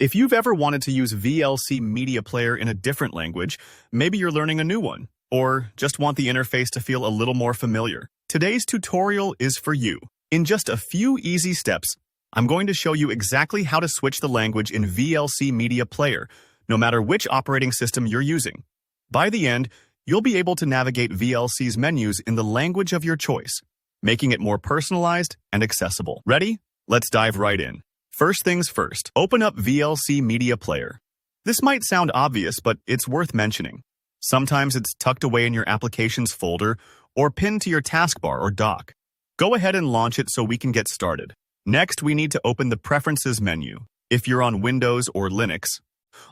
If you've ever wanted to use VLC Media Player in a different language, maybe you're learning a new one, or just want the interface to feel a little more familiar, today's tutorial is for you. In just a few easy steps, I'm going to show you exactly how to switch the language in VLC Media Player, no matter which operating system you're using. By the end, you'll be able to navigate VLC's menus in the language of your choice, making it more personalized and accessible. Ready? Let's dive right in. First things first, open up VLC Media Player. This might sound obvious, but it's worth mentioning. Sometimes it's tucked away in your Applications folder or pinned to your taskbar or dock. Go ahead and launch it so we can get started. Next, we need to open the Preferences menu. If you're on Windows or Linux,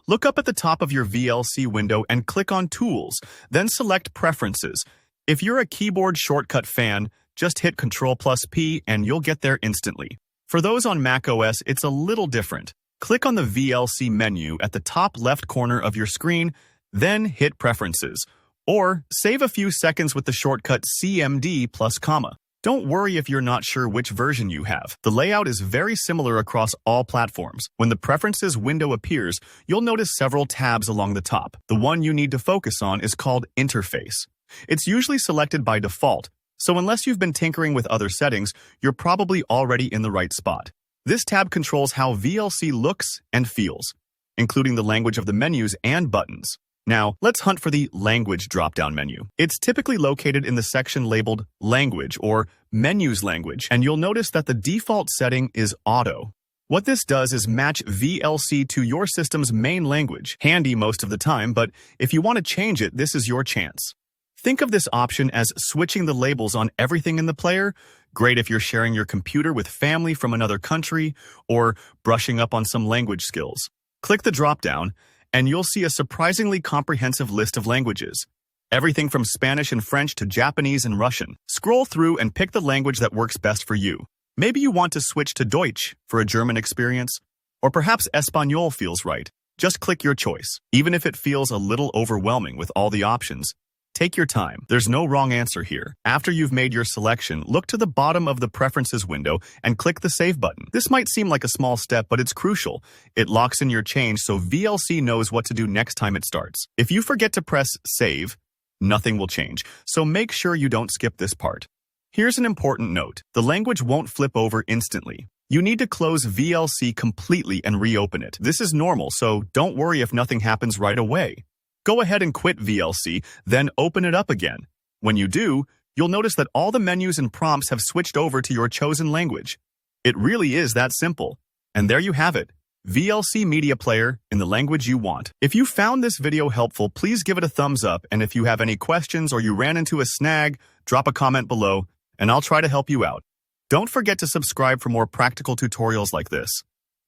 look up at the top of your VLC window and click on Tools, then select Preferences. If you're a keyboard shortcut fan, just hit Ctrl+P and you'll get there instantly. For those on macOS, it's a little different. Click on the VLC menu at the top left corner of your screen, then hit Preferences, or save a few seconds with the shortcut CMD plus comma. Don't worry if you're not sure which version you have. The layout is very similar across all platforms. When the Preferences window appears, you'll notice several tabs along the top. The one you need to focus on is called Interface. It's usually selected by default, so unless you've been tinkering with other settings, you're probably already in the right spot. This tab controls how VLC looks and feels, including the language of the menus and buttons. Now, let's hunt for the Language drop-down menu. It's typically located in the section labeled Language or Menus Language, and you'll notice that the default setting is Auto. What this does is match VLC to your system's main language. Handy most of the time, but if you want to change it, this is your chance. Think of this option as switching the labels on everything in the player. Great if you're sharing your computer with family from another country or brushing up on some language skills. Click the drop-down, and you'll see a surprisingly comprehensive list of languages. Everything from Spanish and French to Japanese and Russian. Scroll through and pick the language that works best for you. Maybe you want to switch to Deutsch for a German experience, or perhaps Espanol feels right. Just click your choice. Even if it feels a little overwhelming with all the options, take your time. There's no wrong answer here. After you've made your selection, look to the bottom of the Preferences window and click the Save button. This might seem like a small step, but it's crucial. It locks in your change so VLC knows what to do next time it starts. If you forget to press Save, nothing will change, so make sure you don't skip this part. Here's an important note. The language won't flip over instantly. You need to close VLC completely and reopen it. This is normal, so don't worry if nothing happens right away. Go ahead and quit VLC, then open it up again. When you do, you'll notice that all the menus and prompts have switched over to your chosen language. It really is that simple. And there you have it, VLC Media Player in the language you want. If you found this video helpful, please give it a thumbs up, and if you have any questions or you ran into a snag, drop a comment below, and I'll try to help you out. Don't forget to subscribe for more practical tutorials like this.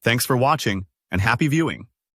Thanks for watching, and happy viewing.